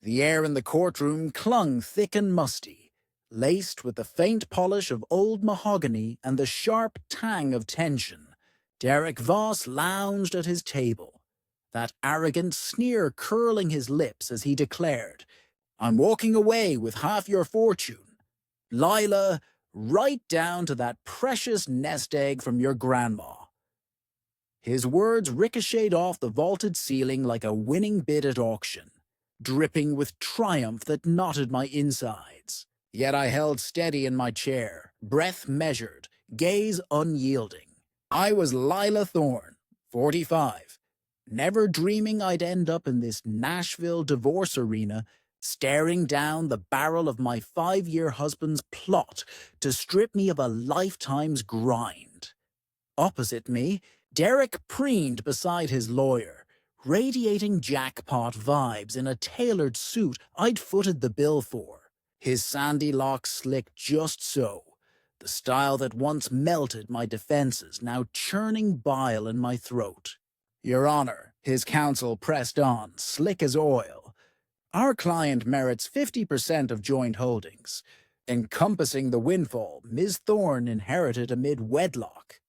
The air in the courtroom clung thick and musty, laced with the faint polish of old mahogany and the sharp tang of tension. Derek Voss lounged at his table, that arrogant sneer curling his lips as he declared, "I'm walking away with half your fortune. Lila, right down to that precious nest egg from your grandma." His words ricocheted off the vaulted ceiling like a winning bid at auction, dripping with triumph that knotted my insides. Yet I held steady in my chair, breath measured, gaze unyielding. I was Lila Thorne, 45, never dreaming I'd end up in this Nashville divorce arena, staring down the barrel of my 5-year husband's plot to strip me of a lifetime's grind. Opposite me, Derek preened beside his lawyer, radiating jackpot vibes in a tailored suit I'd footed the bill for. His sandy locks slicked just so, the style that once melted my defenses, now churning bile in my throat. "Your Honor," his counsel pressed on, slick as oil, "our client merits 50% of joint holdings, encompassing the windfall Ms. Thorne inherited amid wedlock."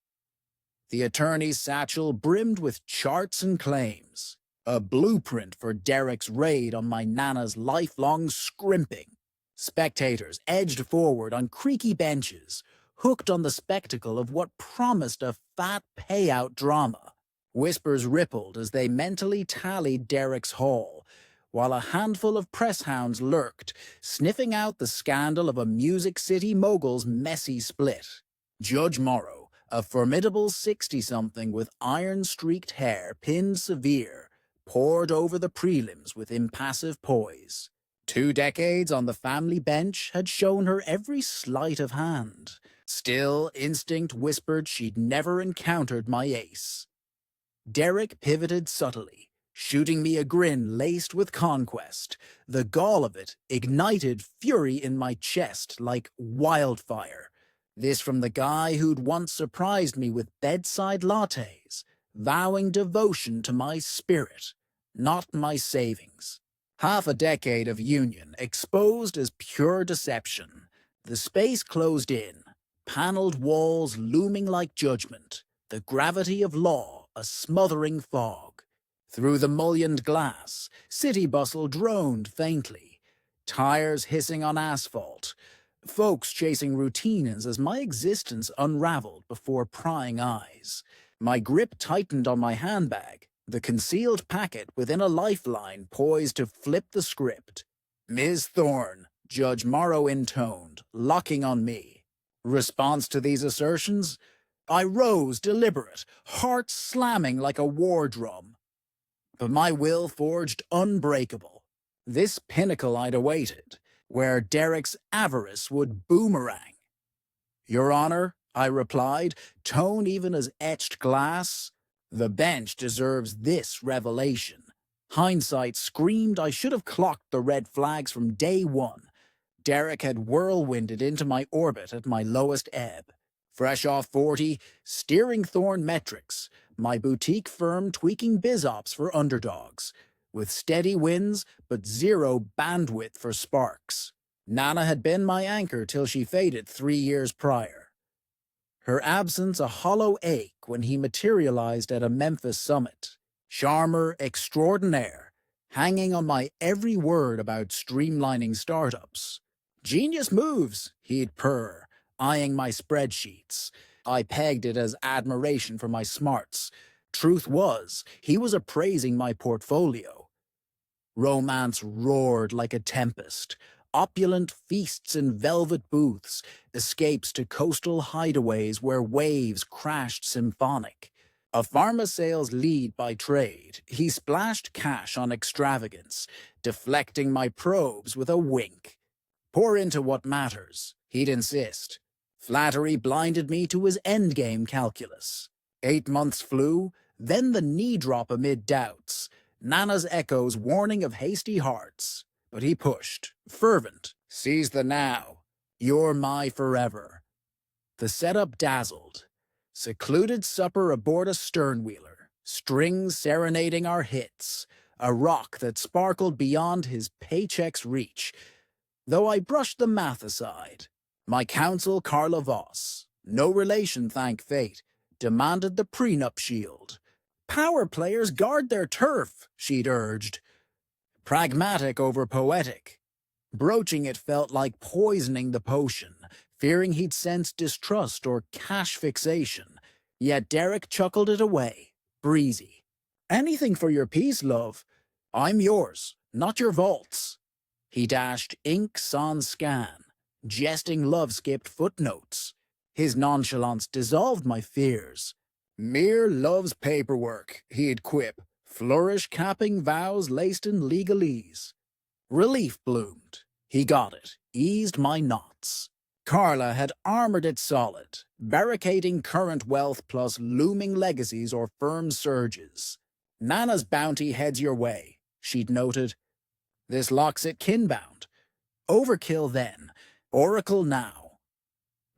The attorney's satchel brimmed with charts and claims, a blueprint for Derek's raid on my Nana's lifelong scrimping. Spectators edged forward on creaky benches, hooked on the spectacle of what promised a fat payout drama. Whispers rippled as they mentally tallied Derek's haul, while a handful of press hounds lurked, sniffing out the scandal of a Music City mogul's messy split. Judge Morrow, a formidable 60-something with iron-streaked hair pinned severe, pored over the prelims with impassive poise. 2 decades on the family bench had shown her every sleight of hand. Still, instinct whispered she'd never encountered my ace. Derek pivoted subtly, shooting me a grin laced with conquest. The gall of it ignited fury in my chest like wildfire. This from the guy who'd once surprised me with bedside lattes, vowing devotion to my spirit, not my savings. Half a decade of union exposed as pure deception. The space closed in, paneled walls looming like judgment, the gravity of law a smothering fog. Through the mullioned glass, city bustle droned faintly, tires hissing on asphalt, folks chasing routines as my existence unraveled before prying eyes. My grip tightened on my handbag, the concealed packet within a lifeline poised to flip the script. "Ms. Thorne," Judge Morrow intoned, locking on me. Response to these assertions? I rose deliberate, heart slamming like a war drum. But my will forged unbreakable. This pinnacle I'd awaited, where Derek's avarice would boomerang. "Your Honor," I replied, tone even as etched glass, "the bench deserves this revelation." Hindsight screamed I should have clocked the red flags from day one. Derek had whirlwinded into my orbit at my lowest ebb. Fresh off 40, steering Thorne metrics, my boutique firm tweaking biz ops for underdogs, with steady wins but zero bandwidth for sparks. Nana had been my anchor till she faded 3 years prior. Her absence a hollow ache when he materialized at a Memphis summit. Charmer extraordinaire, hanging on my every word about streamlining startups. "Genius moves," he'd purr, eyeing my spreadsheets. I pegged it as admiration for my smarts. Truth was, he was appraising my portfolio. Romance roared like a tempest. Opulent feasts in velvet booths, escapes to coastal hideaways where waves crashed symphonic. A pharma sales lead by trade, he splashed cash on extravagance, deflecting my probes with a wink. "Pour into what matters," he'd insist. Flattery blinded me to his endgame calculus. 8 months flew, then the knee drop amid doubts, Nana's echoes warning of hasty hearts. But he pushed, fervent, "Seize the now. You're my forever." The setup dazzled. Secluded supper aboard a sternwheeler, strings serenading our hits, a rock that sparkled beyond his paycheck's reach. Though I brushed the math aside, my counsel, Carla Voss, no relation thank fate, demanded the prenup shield. Power players guard their turf, she'd urged. Pragmatic over poetic. Broaching it felt like poisoning the potion, fearing he'd sense distrust or cash fixation. Yet Derek chuckled it away, breezy. Anything for your peace, love. I'm yours, not your vaults. He dashed ink sans scan, jesting love-skipped footnotes. His nonchalance dissolved my fears. Mere love's paperwork, he'd quip, flourish capping vows laced in legalese. Relief bloomed. He got it, eased my knots. Carla had armored it solid, barricading current wealth plus looming legacies or firm surges. Nana's bounty heads your way, she'd noted. This locks it kinbound. Overkill then, Oracle now.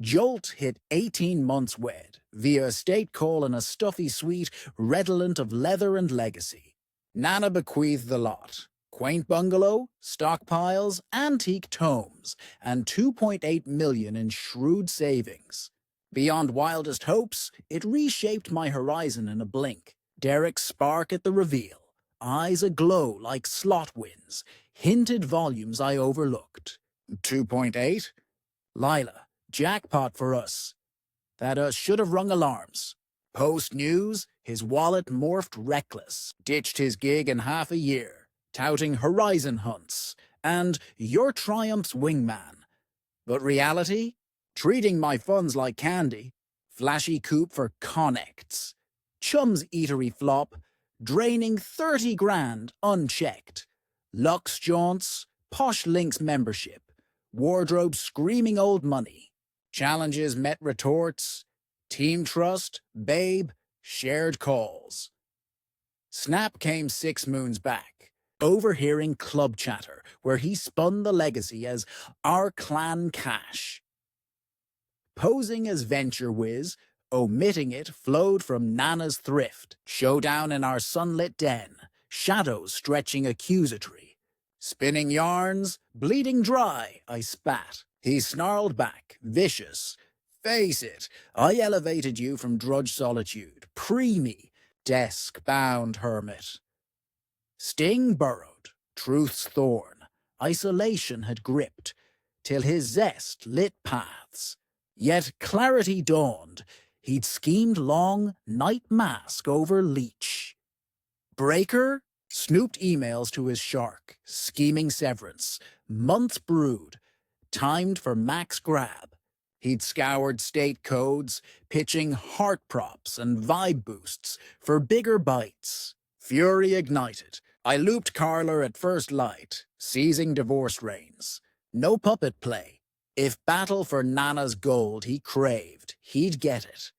Jolt hit 18 months wed, via estate call in a stuffy suite redolent of leather and legacy. Nana bequeathed the lot. Quaint bungalow, stockpiles, antique tomes, and $2.8 million in shrewd savings. Beyond wildest hopes, it reshaped my horizon in a blink. Derek's spark at the reveal, eyes aglow like slot wins, hinted volumes I overlooked. 2.8? Lila, jackpot for us. That should have rung alarms. Post-news, his wallet morphed reckless, ditched his gig in half a year, touting horizon hunts, and your triumph's wingman. But reality? Treating my funds like candy. Flashy coupe for connects. Chum's eatery flop, draining 30 grand unchecked. Lux jaunts, posh links membership. Wardrobe screaming old money. Challenges met retorts. Team trust, babe, shared calls. Snap came 6 moons back, overhearing club chatter, where he spun the legacy as our clan cash. Posing as venture whiz, omitting it flowed from Nana's thrift. Showdown in our sunlit den, shadows stretching accusatory. Spinning yarns, bleeding dry, I spat. He snarled back, vicious. Face it, I elevated you from drudge solitude, preemie, desk-bound hermit. Sting burrowed, truth's thorn, isolation had gripped, till his zest lit paths. Yet clarity dawned, he'd schemed long, night mask over leech. Breaker snooped emails to his shark, scheming severance, months brewed, timed for max grab. He'd scoured state codes, pitching heart props and vibe boosts for bigger bites. Fury ignited. I looped Carla at first light, seizing divorce reins. No puppet play. If battle for Nana's gold he craved, he'd get it.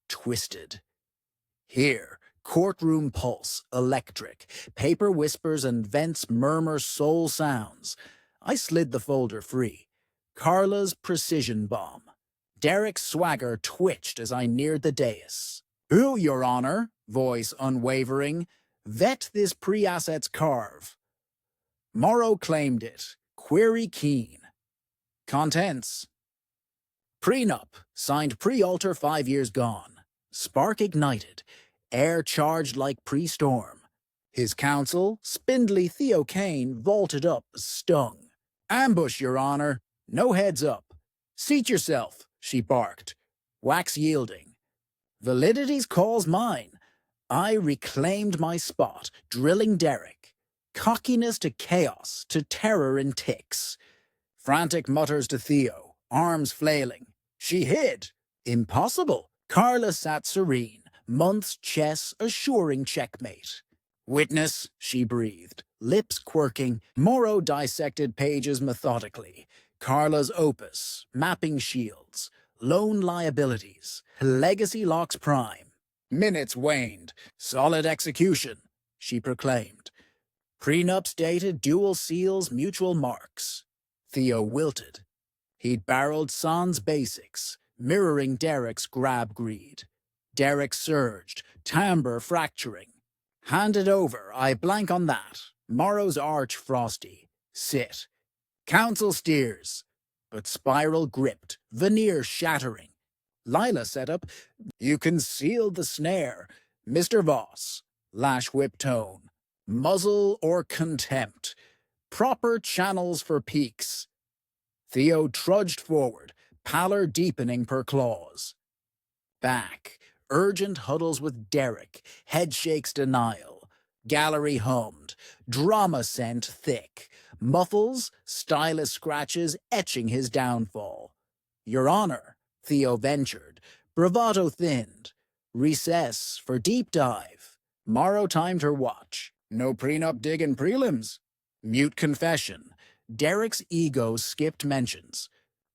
Twisted. Here, courtroom pulse, electric, paper whispers and vents murmur soul sounds. I slid the folder free. Carla's precision bomb. Derek's swagger twitched as I neared the dais. Who, Your Honor? Voice unwavering. Vet this pre-asset's carve. Morrow claimed it. Query keen. Contents. Prenup, signed pre-alter 5 years gone. Spark ignited. Air charged like pre-storm. His counsel, spindly Theo Kane, vaulted up, stung. Ambush, Your Honor. No heads up. Seat yourself, she barked. Wax yielding. Validity's call's mine. I reclaimed my spot, drilling Derek. Cockiness to chaos, to terror in ticks. Frantic mutters to Theo, arms flailing. She hid. Impossible. Carla sat serene, months chess assuring checkmate. Witness, she breathed, lips quirking. Morrow dissected pages methodically. Carla's opus, mapping shields, loan liabilities, legacy locks prime. Minutes waned. Solid execution, she proclaimed. Prenups dated, dual seals, mutual marks. Theo wilted. He'd barreled sans basics, mirroring Derek's grab greed. Derek surged, timbre fracturing. Hand it over, I blank on that. Morrow's arch frosty. Sit. Council steers. But spiral gripped, veneer shattering. Lila set up, you concealed the snare. Mr. Voss, lash whip tone. Muzzle or contempt. Proper channels for peaks. Theo trudged forward, pallor deepening per clause. Back, urgent huddles with Derek, headshakes denial. Gallery hummed, drama scent thick. Muffles, stylus scratches etching his downfall. Your Honor, Theo ventured, bravado thinned. Recess for deep dive. Morrow timed her watch. No prenup dig in prelims. Mute confession. Derek's ego skipped mentions.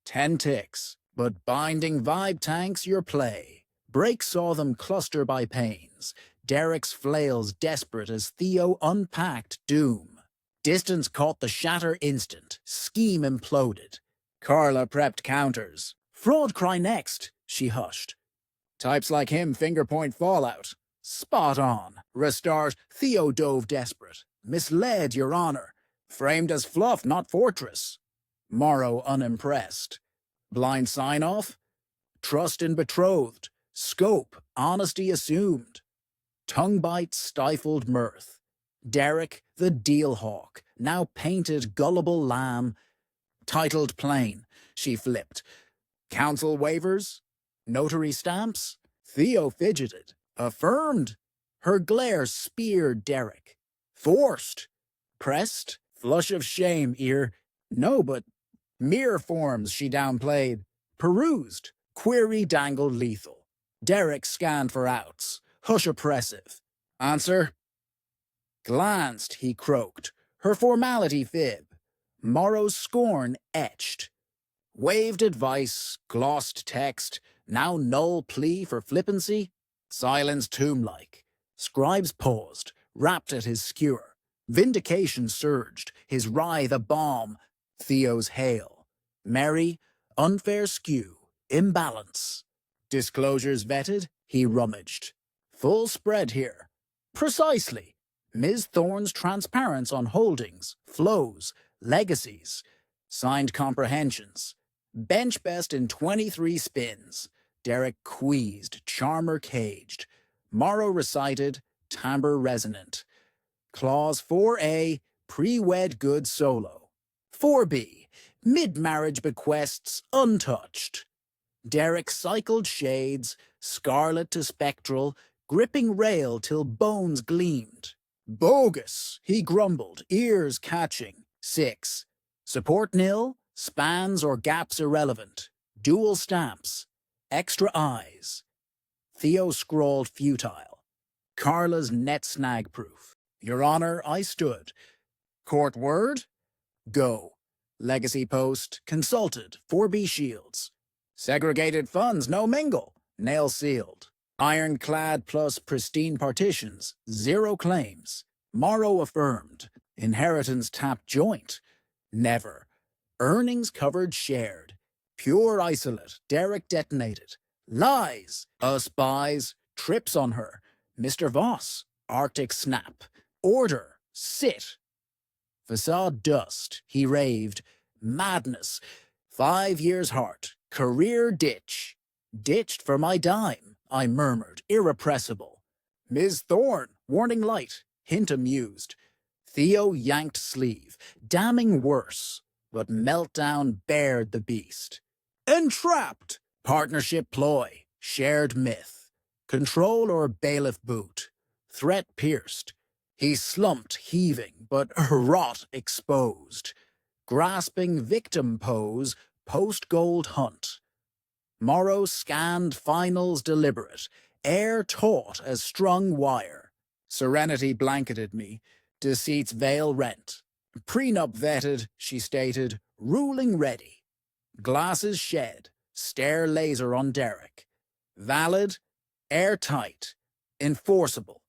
10 ticks, but binding vibe tanks your play. Brake saw them cluster by pains. Derek's flails desperate as Theo unpacked doom. Distance caught the shatter instant. Scheme imploded. Carla prepped counters. Fraud cry next, she hushed. Types like him finger-point fallout. Spot on. Restart. Theo dove desperate. Misled, Your Honor. Framed as fluff, not fortress. Morrow unimpressed. Blind sign-off? Trust in betrothed. Scope, honesty assumed. Tongue bite stifled mirth. Derek, the deal hawk, now painted gullible lamb. Titled plain, she flipped. Council waivers? Notary stamps? Theo fidgeted. Affirmed. Her glare speared Derek. Forced. Pressed. Flush of shame, ear. No, but mere forms she downplayed. Perused. Query dangled lethal. Derek scanned for outs. Hush oppressive. Answer? Glanced, he croaked. Her formality fib. Morrow's scorn etched. Waved advice, glossed text, now null plea for flippancy. Silence tomb-like. Scribes paused, rapped at his skewer. Vindication surged, his writhe a bomb. Theo's hail. Merry, unfair skew, imbalance. Disclosures vetted, he rummaged. Full spread here. Precisely. Ms. Thorne's transparence on holdings, flows, legacies. Signed comprehensions. Bench best in 23 spins. Derek queased, charmer caged. Morrow recited, timbre resonant. Clause 4A, pre-wed good solo. 4B, mid-marriage bequests untouched. Derek cycled shades, scarlet to spectral, gripping rail till bones gleamed. Bogus, he grumbled, ears catching. 6. Support nil, spans or gaps irrelevant. Dual stamps. Extra eyes. Theo scrawled futile. Carla's net snag proof. Your Honor, I stood. Court word? Go. Legacy post, consulted, 4B shields. Segregated funds, no mingle. Nail sealed. Ironclad plus pristine partitions, 0 claims. Morrow affirmed. Inheritance tapped joint. Never. Earnings covered shared. Pure isolate, Derek detonated. Lies. Us buys. Trips on her. Mr. Voss. Arctic snap. Order. Sit. Facade dust, he raved. Madness. 5 years heart. Career ditch. Ditched for my dime, I murmured, irrepressible. Ms. Thorne, warning light, hint amused. Theo yanked sleeve, damning worse, but meltdown bared the beast. Entrapped! Partnership ploy, shared myth. Control or bailiff boot. Threat pierced. He slumped, heaving, but rot exposed. Grasping victim pose, post-gold hunt. Morrow scanned finals deliberate, air taut as strung wire. Serenity blanketed me, deceit's veil rent. Prenup vetted, she stated, ruling ready. Glasses shed, stare laser on Derek. Valid, airtight, enforceable.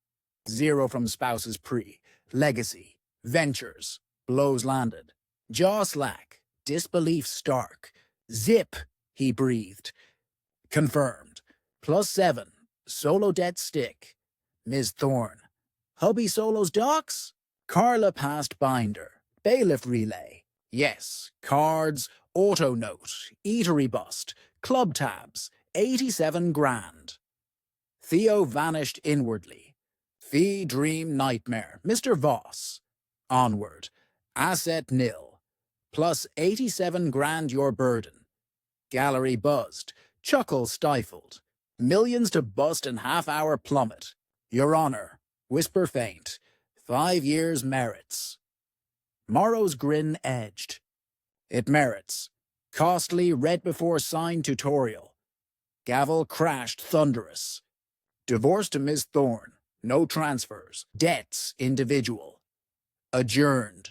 0 from spouses pre, legacy, ventures, blows landed. Jaw slack, disbelief stark. Zip, he breathed. Confirmed. +7, solo debt stick. Ms. Thorne. Hubby Solo's docs? Carla passed binder. Bailiff relay. Yes, cards, auto note, eatery bust, club tabs, 87 grand. Theo vanished inwardly. Fee dream nightmare. Mr. Voss. Onward. Asset nil. Plus 87 grand your burden. Gallery buzzed. Chuckle stifled. Millions to bust in half-hour plummet. Your Honor. Whisper faint. 5 years merits. Morrow's grin edged. It merits. Costly read before signed tutorial. Gavel crashed thunderous. Divorce to Miss Thorne. No transfers. Debts individual. Adjourned.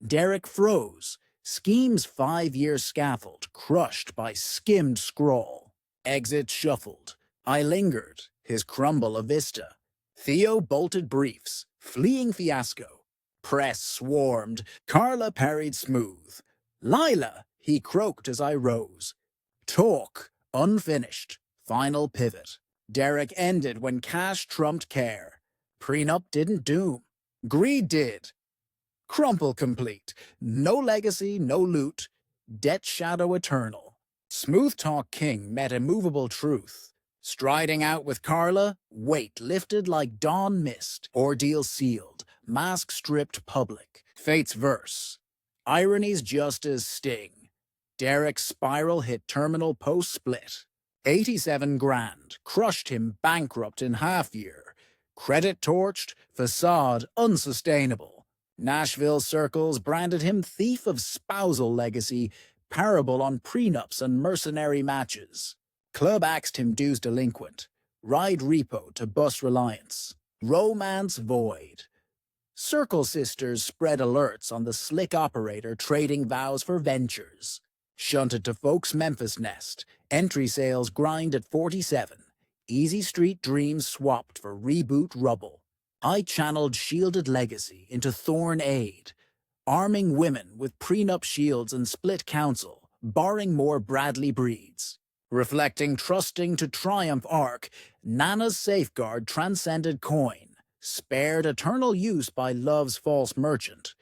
Derek froze. Scheme's 5-year scaffold crushed by skimmed scrawl. Exit shuffled. I lingered. His crumble a vista. Theo bolted briefs. Fleeing fiasco. Press swarmed. Carla parried smooth. Lila, he croaked as I rose. Talk. Unfinished. Final pivot. Derek ended when cash trumped care. Prenup didn't doom. Greed did. Crumple complete. No legacy, no loot. Debt shadow eternal. Smooth talk king met immovable truth. Striding out with Carla, weight lifted like dawn mist. Ordeal sealed. Mask stripped public. Fate's verse. Irony's just as sting. Derek's spiral hit terminal post-split. 87 grand. Crushed him bankrupt in half-year. Credit torched. Facade unsustainable. Nashville circles branded him thief of spousal legacy, parable on prenups and mercenary matches. Club axed him dues delinquent. Ride repo to bus reliance. Romance void. Circle sisters spread alerts on the slick operator trading vows for ventures. Shunted to folks' Memphis nest. Entry sales grind at 47. Easy street dreams swapped for reboot rubble. I channeled shielded legacy into Thorne aid, arming women with prenup shields and split counsel, barring more Bradley breeds. Reflecting trusting to triumph arc, Nana's safeguard transcended coin, spared eternal use by love's false merchant.